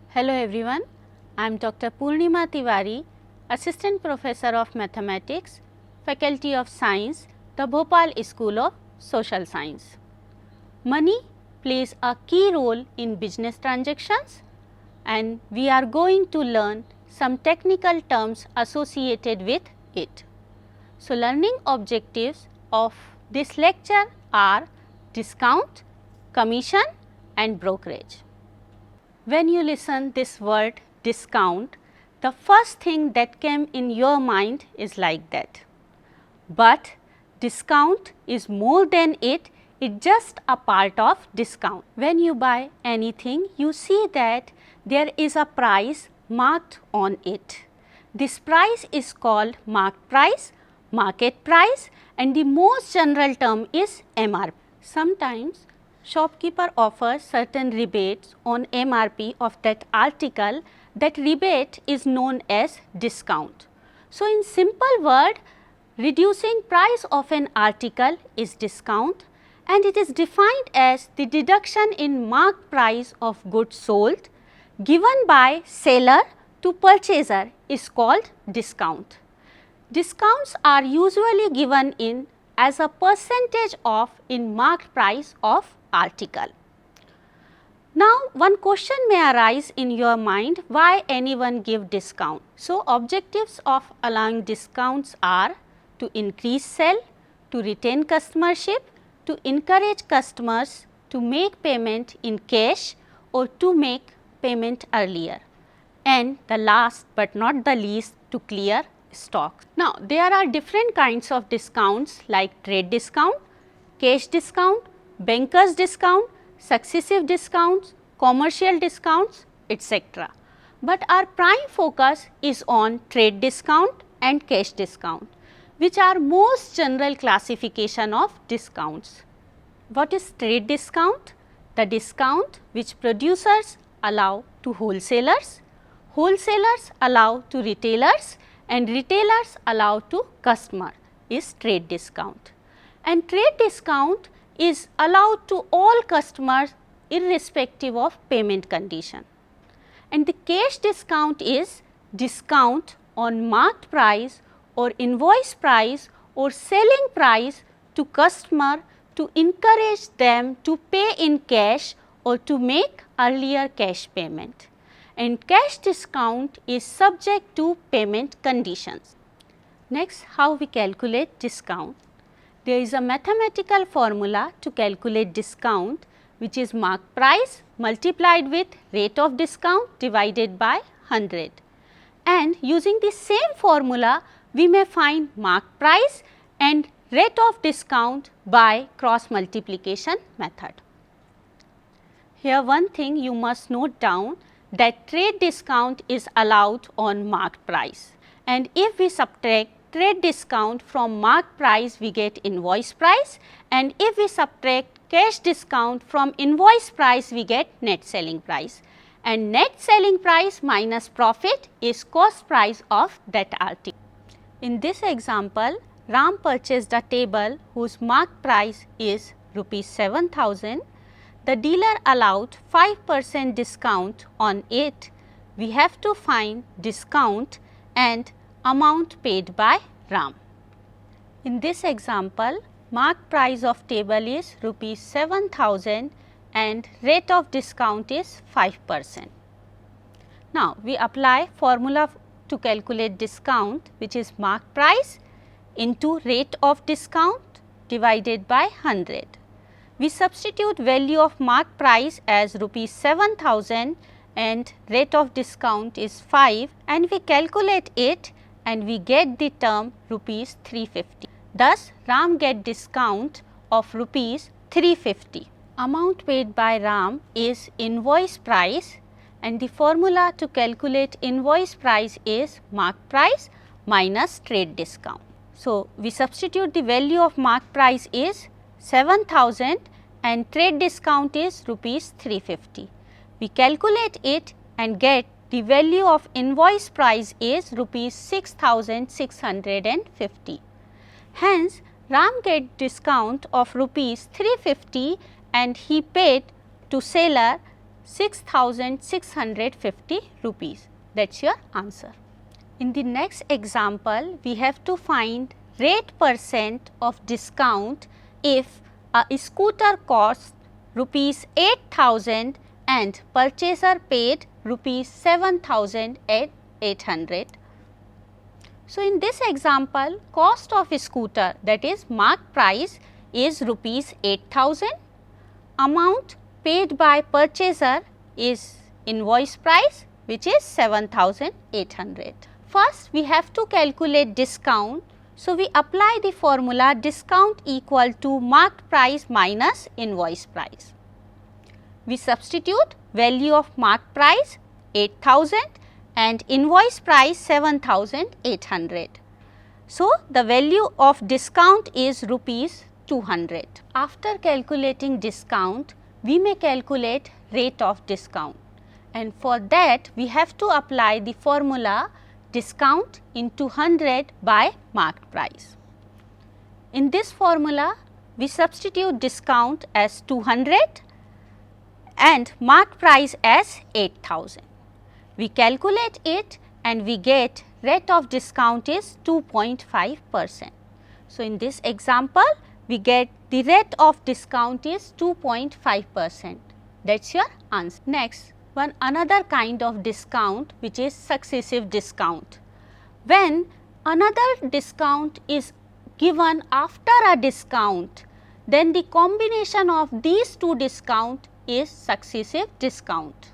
Hello everyone, I am Dr. Purnima Tiwari, Assistant Professor of Mathematics, Faculty of Science, the Bhopal School of Social Science. Money plays a key role in business transactions, and we are going to learn some technical terms associated with it. So, learning objectives of this lecture are discount, commission and brokerage. When you listen this word discount, the first thing that came in your mind is like that. But discount is more than it, it's just a part of discount. When you buy anything, you see that there is a price marked on it. This price is called marked price, market price, and the most general term is MRP. Sometimes shopkeeper offers certain rebates on MRP of that article. That rebate is known as discount. So, in simple word, reducing price of an article is discount, and it is defined as the deduction in marked price of goods sold given by seller to purchaser is called discount. Discounts are usually given in as a percentage of in marked price of article. Now, one question may arise in your mind, why anyone give discount? So, objectives of allowing discounts are to increase sale, to retain customership, to encourage customers to make payment in cash or to make payment earlier, and the last but not the least, to clear stock. Now, there are different kinds of discounts like trade discount, cash discount, bankers discount, successive discounts, commercial discounts, etc. But our prime focus is on trade discount and cash discount, which are most general classification of discounts. What is trade discount? The discount which producers allow to wholesalers, wholesalers allow to retailers, and retailers allow to customer is trade discount. And trade discount is allowed to all customers irrespective of payment condition. And the cash discount is discount on marked price or invoice price or selling price to customer to encourage them to pay in cash or to make earlier cash payment. And cash discount is subject to payment conditions. Next, how we calculate discount? There is a mathematical formula to calculate discount, which is marked price multiplied with rate of discount divided by 100. And using the same formula, we may find marked price and rate of discount by cross multiplication method. Here one thing you must note down, that trade discount is allowed on marked price, and if we subtract trade discount from marked price, we get invoice price, and if we subtract cash discount from invoice price, we get net selling price, and net selling price minus profit is cost price of that article. In this example, Ram purchased a table whose marked price is rupees 7,000. The dealer allowed 5% discount on it. We have to find discount and amount paid by Ram. In this example, marked price of table is rupees 7,000 and rate of discount is 5%. Now, we apply formula to calculate discount, which is marked price into rate of discount divided by 100. We substitute value of marked price as rupees 7,000 and rate of discount is 5, and we calculate it and we get the term rupees 350. Thus, Ram get discount of rupees 350. Amount paid by Ram is invoice price, and the formula to calculate invoice price is marked price minus trade discount. So, we substitute the value of marked price is 7,000 and trade discount is rupees 350. We calculate it and get the value of invoice price is rupees 6,650. Hence, Ram get discount of rupees 350 and he paid to seller 6,650 rupees. That's your answer. In the next example, we have to find rate percent of discount if a scooter costs rupees 8,000 and purchaser paid rupees 7,800. So, in this example, cost of a scooter, that is marked price, is rupees 8,000. Amount paid by purchaser is invoice price, which is 7,800. First, we have to calculate discount. So, we apply the formula discount equal to marked price minus invoice price. We substitute value of marked price 8,000 and invoice price 7,800. So, the value of discount is rupees 200. After calculating discount, we may calculate rate of discount, and for that we have to apply the formula discount into 100 by marked price. In this formula, we substitute discount as 200 and marked price as 8,000. We calculate it and we get rate of discount is 2.5%. So, in this example, we get the rate of discount is 2.5%. That is your answer. Next, another kind of discount, which is successive discount. When another discount is given after a discount, then the combination of these two discounts is successive discount.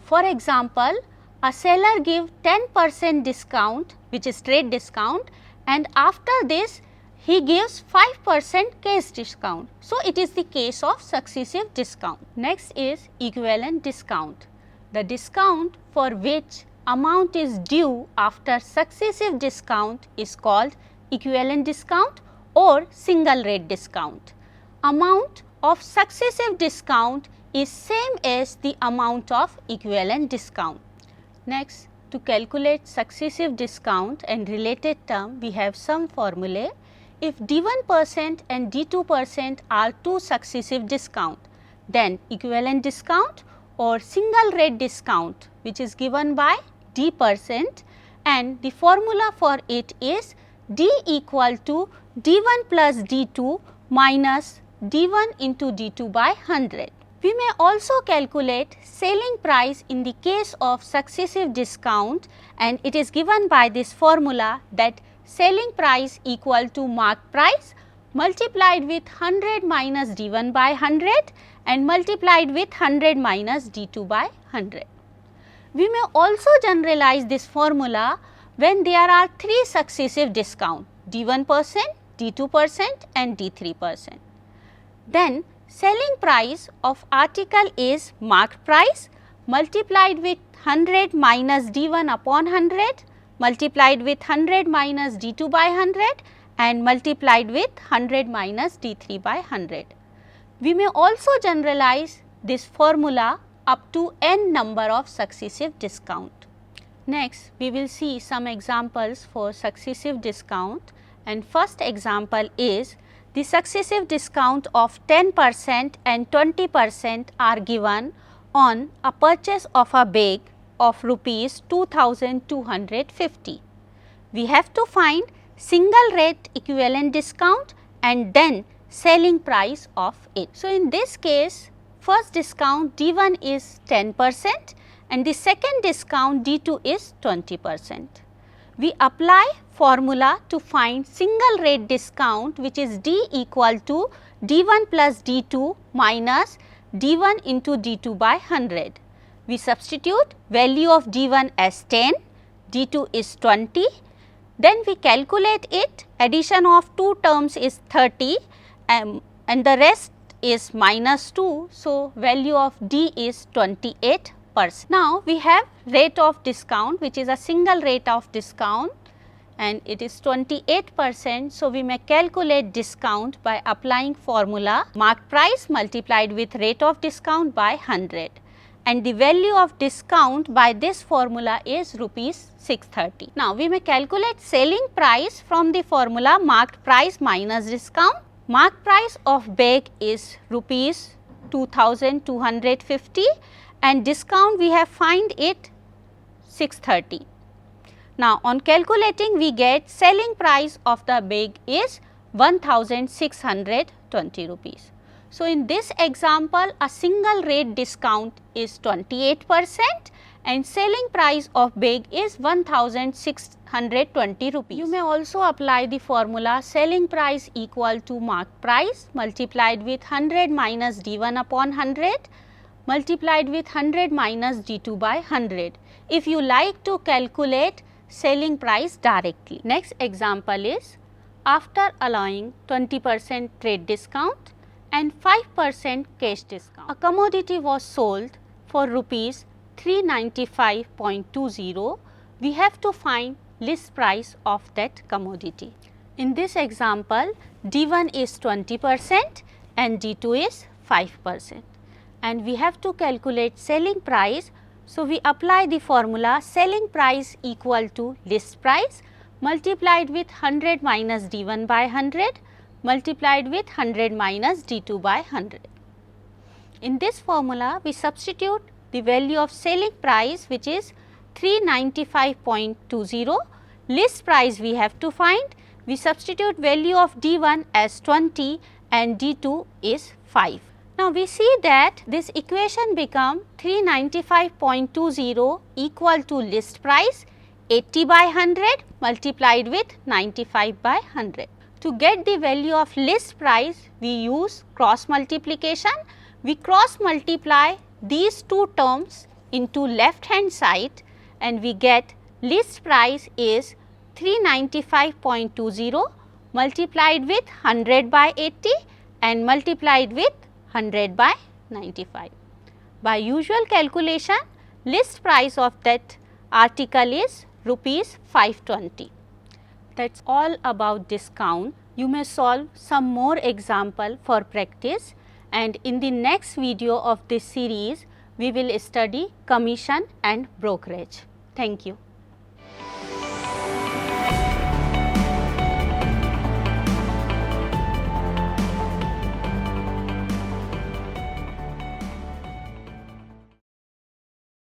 For example, a seller gives 10% discount, which is trade discount, and after this he gives 5% cash discount. So, it is the case of successive discount. Next is equivalent discount. The discount for which amount is due after successive discount is called equivalent discount or single rate discount. Amount of successive discount is same as the amount of equivalent discount. Next, to calculate successive discount and related term, we have some formulae. If D1% and D2% are two successive discount, then equivalent discount or single rate discount, which is given by D%, and the formula for it is D equal to D1 plus D2 minus D1 into D2 by 100. We may also calculate selling price in the case of successive discount, and it is given by this formula that selling price equal to marked price multiplied with 100 minus D1 by 100 and multiplied with 100 minus D2 by 100. We may also generalize this formula when there are three successive discount, D1%, D2% and D3%. Then selling price of article is marked price multiplied with 100 minus D1 upon 100 multiplied with 100 minus D2 by 100 and multiplied with 100 minus D3 by 100. We may also generalize this formula up to n number of successive discount. Next, we will see some examples for successive discount, and first example is the successive discount of 10% and 20% are given on a purchase of a bag of rupees 2,250. We have to find single rate equivalent discount and then selling price of it. So, in this case, first discount D1 is 10% and the second discount D2 is 20%. We apply formula to find single rate discount, which is D equal to D1 plus D2 minus D1 into D2 by 100. We substitute value of D1 as 10, D2 is 20, then we calculate it, addition of two terms is 30 and the rest is minus 2. So, value of D is 28%. Now, we have rate of discount, which is a single rate of discount, and it is 28%. So, we may calculate discount by applying formula marked price multiplied with rate of discount by 100, and the value of discount by this formula is rupees 630. Now, we may calculate selling price from the formula marked price minus discount. Marked price of bag is rupees 2250 and discount we have find it 630. Now, on calculating we get selling price of the bag is 1620 rupees. So, in this example a single rate discount is 28% and selling price of bag is 1620 rupees. You may also apply the formula selling price equal to marked price multiplied with 100 minus D1 upon 100 multiplied with 100 minus D2 by 100 if you like to calculate selling price directly. Next example is after allowing 20% trade discount and 5% cash discount, a commodity was sold for rupees 395.20, we have to find list price of that commodity. In this example, D1 is 20% and D2 is 5% and we have to calculate selling price. So, we apply the formula selling price equal to list price multiplied with 100 minus D1 by 100 multiplied with 100 minus D2 by 100. In this formula, we substitute the value of selling price which is 395.20, list price we have to find, we substitute value of D1 as 20 and D2 is 5. Now, we see that this equation become 395.20 equal to list price 80 by 100 multiplied with 95 by 100. To get the value of list price, we use cross multiplication. We cross multiply these two terms into left hand side and we get list price is 395.20 multiplied with 100 by 80 and multiplied with 100 by 95. By usual calculation, list price of that article is rupees 520. That is all about discount. You may solve some more example for practice and in the next video of this series, we will study commission and brokerage. Thank you.